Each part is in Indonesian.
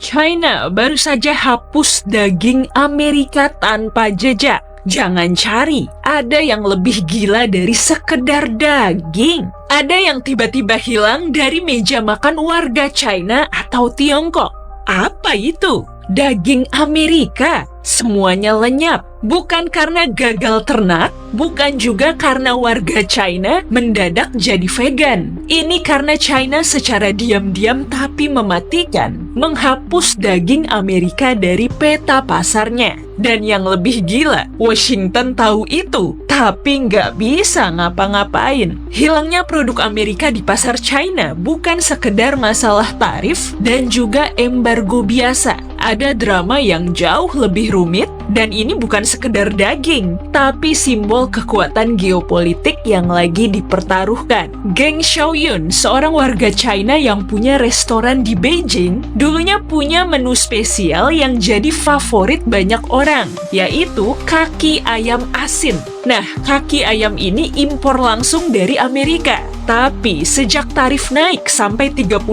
China baru saja hapus daging Amerika tanpa jejak. Jangan cari, ada yang lebih gila dari sekedar daging. Ada yang tiba-tiba hilang dari meja makan warga China atau Tiongkok. Apa itu? Daging Amerika. Semuanya lenyap. Bukan karena gagal ternak, bukan juga karena warga China mendadak jadi vegan. Ini karena China secara diam-diam tapi mematikan menghapus daging Amerika dari peta pasarnya. Dan yang lebih gila, Washington tahu itu, tapi nggak bisa ngapa-ngapain. Hilangnya produk Amerika di pasar China bukan sekedar masalah tarif dan juga embargo biasa. Ada drama yang jauh lebih rumit, dan ini bukan sekedar daging, tapi simbol kekuatan geopolitik yang lagi dipertaruhkan. Geng Xiaoyun, seorang warga China yang punya restoran di Beijing, dulunya punya menu spesial yang jadi favorit banyak orang, yaitu kaki ayam asin. Nah, kaki ayam ini impor langsung dari Amerika. Tapi sejak tarif naik sampai 30%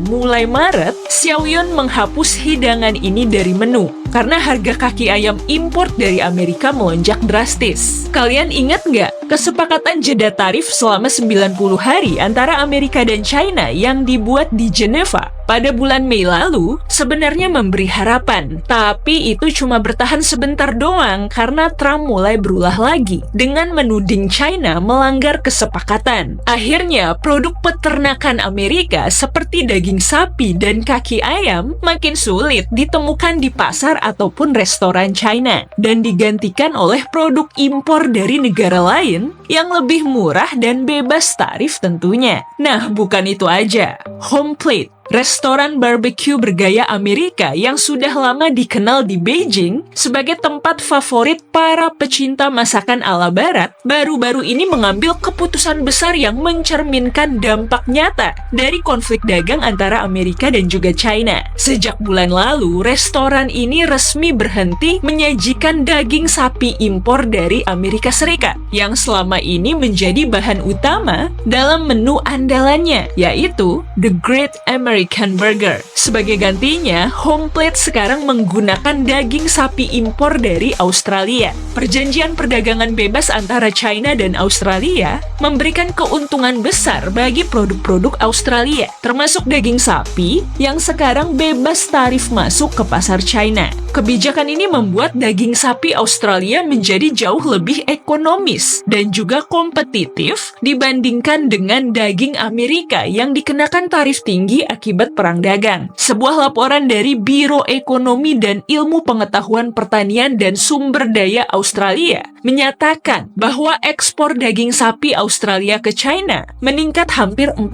mulai Maret, Xiaoyun menghapus hidangan ini dari menu karena harga kaki ayam impor dari Amerika melonjak drastis. Kalian ingat nggak kesepakatan jeda tarif selama 90 hari antara Amerika dan China yang dibuat di Geneva pada bulan Mei lalu sebenarnya memberi harapan, tapi itu cuma bertahan sebentar doang karena Trump mulai berulah lagi dengan menuding China melanggar kesepakatan. Akhirnya, produk peternakan Amerika seperti daging sapi dan kaki ayam makin sulit ditemukan di pasar ataupun restoran China dan digantikan oleh produk impor dari negara lain yang lebih murah dan bebas tarif tentunya. Nah, bukan itu aja. Homeplate, restoran barbecue bergaya Amerika yang sudah lama dikenal di Beijing sebagai tempat favorit para pecinta masakan ala barat, baru-baru ini mengambil keputusan besar yang mencerminkan dampak nyata dari konflik dagang antara Amerika dan juga China. Sejak bulan lalu, restoran ini resmi berhenti menyajikan daging sapi impor dari Amerika Serikat yang selama ini menjadi bahan utama dalam menu andalannya, yaitu The Great American Burger. Sebagai gantinya, Homeplate sekarang menggunakan daging sapi impor dari Australia. Perjanjian perdagangan bebas antara China dan Australia memberikan keuntungan besar bagi produk-produk Australia, termasuk daging sapi yang sekarang bebas tarif masuk ke pasar China. Kebijakan ini membuat daging sapi Australia menjadi jauh lebih ekonomis dan juga kompetitif dibandingkan dengan daging Amerika yang dikenakan tarif tinggi akibat perang dagang. Sebuah laporan dari Biro Ekonomi dan Ilmu Pengetahuan Pertanian dan Sumber Daya Australia menyatakan bahwa ekspor daging sapi Australia ke China meningkat hampir 40%,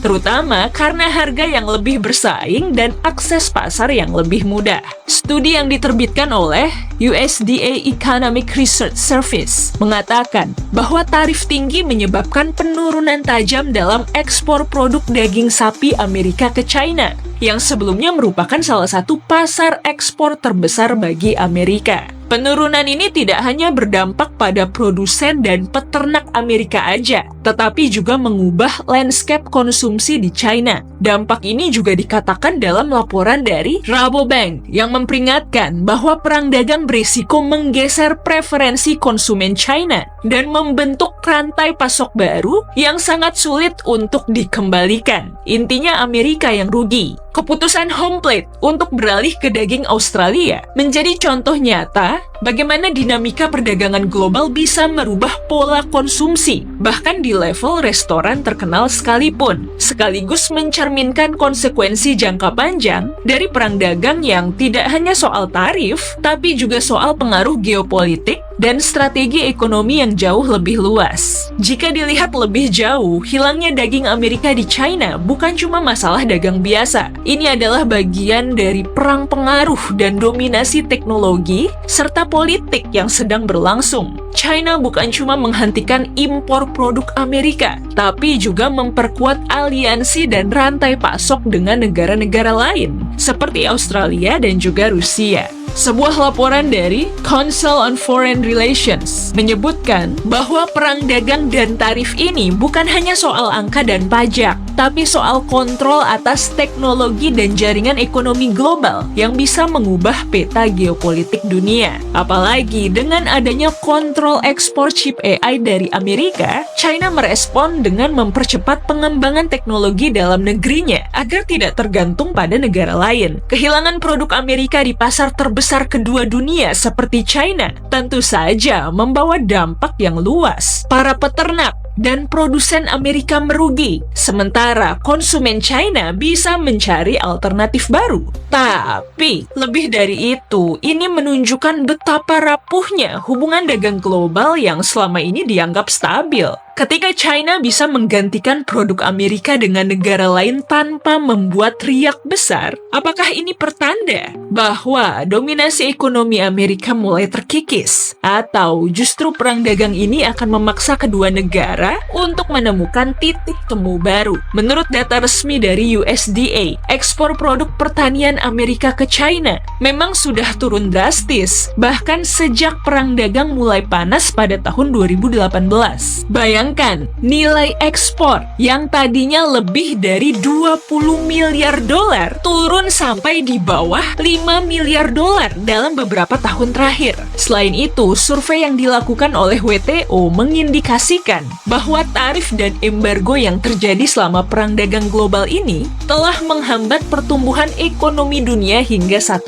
terutama karena harga yang lebih bersaing dan akses pasar yang lebih mudah. Studi yang diterbitkan oleh USDA Economic Research Service mengatakan bahwa tarif tinggi menyebabkan penurunan tajam dalam ekspor produk daging sapi Amerika ke China, yang sebelumnya merupakan salah satu pasar ekspor terbesar bagi Amerika. Penurunan ini tidak hanya berdampak pada produsen dan peternak Amerika aja, tetapi juga mengubah landscape konsumsi di China. Dampak ini juga dikatakan dalam laporan dari Rabobank yang memperingatkan bahwa perang dagang berisiko menggeser preferensi konsumen China dan membentuk rantai pasok baru yang sangat sulit untuk dikembalikan. Intinya Amerika yang rugi. Keputusan Homeplate untuk beralih ke daging Australia menjadi contoh nyata bagaimana dinamika perdagangan global bisa merubah pola konsumsi, bahkan di level restoran terkenal sekalipun, sekaligus mencerminkan konsekuensi jangka panjang dari perang dagang yang tidak hanya soal tarif, tapi juga soal pengaruh geopolitik dan strategi ekonomi yang jauh lebih luas. Jika dilihat lebih jauh, hilangnya daging Amerika di China bukan cuma masalah dagang biasa. Ini adalah bagian dari perang pengaruh dan dominasi teknologi serta politik yang sedang berlangsung. China bukan cuma menghentikan impor produk Amerika, tapi juga memperkuat aliansi dan rantai pasok dengan negara-negara lain, seperti Australia dan juga Rusia. Sebuah laporan dari Council on Foreign Relations menyebutkan bahwa perang dagang dan tarif ini bukan hanya soal angka dan pajak, tapi soal kontrol atas teknologi dan jaringan ekonomi global yang bisa mengubah peta geopolitik dunia. Apalagi dengan adanya kontrol ekspor chip AI dari Amerika, China merespon dengan mempercepat pengembangan teknologi dalam negerinya agar tidak tergantung pada negara lain. Kehilangan produk Amerika di pasar terbesar kedua dunia seperti China tentu saja membawa dampak yang luas. Para peternak dan produsen Amerika merugi, sementara konsumen China bisa mencari alternatif baru. Tapi, lebih dari itu, ini menunjukkan betapa rapuhnya hubungan dagang global yang selama ini dianggap stabil. Ketika China bisa menggantikan produk Amerika dengan negara lain tanpa membuat riak besar, apakah ini pertanda bahwa dominasi ekonomi Amerika mulai terkikis? Atau justru perang dagang ini akan memaksa kedua negara untuk menemukan titik temu baru? Menurut data resmi dari USDA, ekspor produk pertanian Amerika ke China memang sudah turun drastis, bahkan sejak perang dagang mulai panas pada tahun 2018. Bayangkan, nilai ekspor yang tadinya lebih dari 20 miliar dolar turun sampai di bawah 5 miliar dolar dalam beberapa tahun terakhir. Selain itu, survei yang dilakukan oleh WTO mengindikasikan bahwa tarif dan embargo yang terjadi selama perang dagang global ini telah menghambat pertumbuhan ekonomi dunia hingga 1%.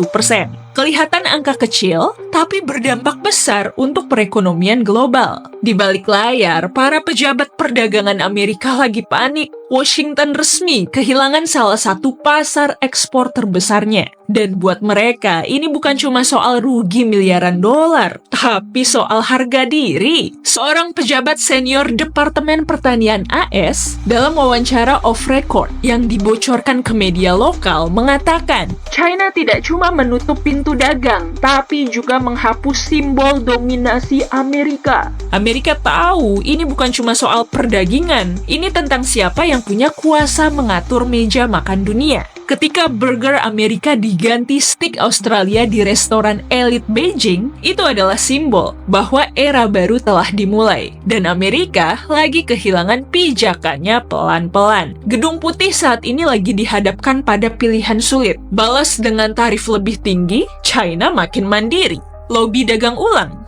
Kelihatan angka kecil, tapi berdampak besar untuk perekonomian global. Di balik layar, para pejabat perdagangan Amerika lagi panik. Washington resmi kehilangan salah satu pasar ekspor terbesarnya. Dan buat mereka, ini bukan cuma soal rugi miliaran dolar, tapi soal harga diri. Seorang pejabat senior Departemen Pertanian AS dalam wawancara off record yang dibocorkan ke media lokal mengatakan, China tidak cuma menutup pintu dagang, tapi juga menghapus simbol dominasi Amerika. Amerika tahu ini bukan cuma soal perdagingan, ini tentang siapa yang punya kuasa mengatur meja makan dunia. Ketika burger Amerika diganti steak Australia di restoran elit Beijing, itu adalah simbol bahwa era baru telah dimulai. Dan Amerika lagi kehilangan pijakannya pelan-pelan. Gedung Putih saat ini lagi dihadapkan pada pilihan sulit. Balas dengan tarif lebih tinggi, China makin mandiri. Lobby dagang ulang?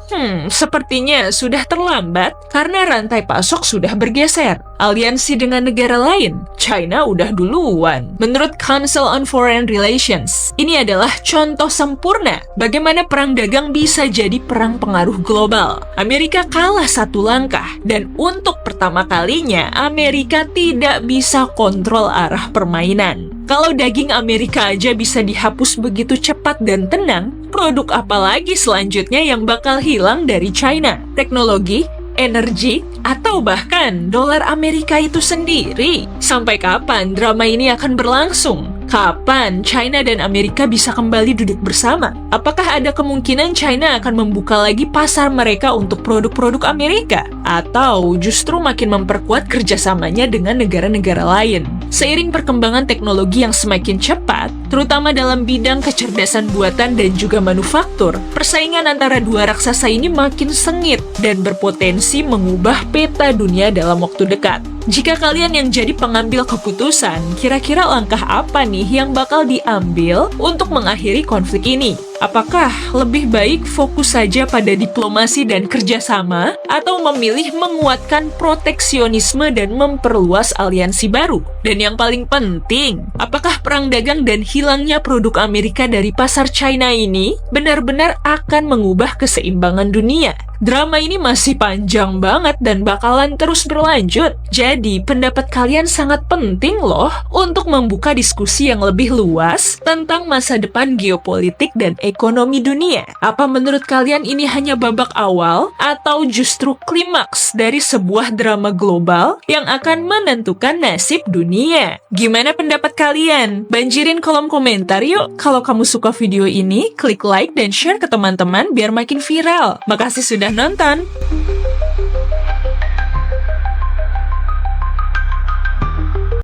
Sepertinya sudah terlambat karena rantai pasok sudah bergeser. Aliansi dengan negara lain, China udah duluan. Menurut Council on Foreign Relations, ini adalah contoh sempurna bagaimana perang dagang bisa jadi perang pengaruh global. Amerika kalah satu langkah, dan untuk pertama kalinya, Amerika tidak bisa kontrol arah permainan. Kalau daging Amerika aja bisa dihapus begitu cepat dan tenang, produk apa lagi selanjutnya yang bakal hilang dari China? Teknologi, energi, atau bahkan dolar Amerika itu sendiri? Sampai kapan drama ini akan berlangsung? Kapan China dan Amerika bisa kembali duduk bersama? Apakah ada kemungkinan China akan membuka lagi pasar mereka untuk produk-produk Amerika? Atau justru makin memperkuat kerjasamanya dengan negara-negara lain? Seiring perkembangan teknologi yang semakin cepat, terutama dalam bidang kecerdasan buatan dan juga manufaktur, persaingan antara dua raksasa ini makin sengit dan berpotensi mengubah peta dunia dalam waktu dekat. Jika kalian yang jadi pengambil keputusan, kira-kira langkah apa nih yang bakal diambil untuk mengakhiri konflik ini? Apakah lebih baik fokus saja pada diplomasi dan kerjasama, atau memilih menguatkan proteksionisme dan memperluas aliansi baru? Dan yang paling penting, apakah perang dagang dan hilangnya produk Amerika dari pasar China ini benar-benar akan mengubah keseimbangan dunia? Drama ini masih panjang banget dan bakalan terus berlanjut. Jadi, pendapat kalian sangat penting loh untuk membuka diskusi yang lebih luas tentang masa depan geopolitik dan ekonomi dunia. Apa menurut kalian ini hanya babak awal atau justru klimaks dari sebuah drama global yang akan menentukan nasib dunia? Gimana pendapat kalian? Banjirin kolom komentar yuk. Kalau kamu suka video ini, klik like dan share ke teman-teman biar makin viral. Makasih sudah nonton.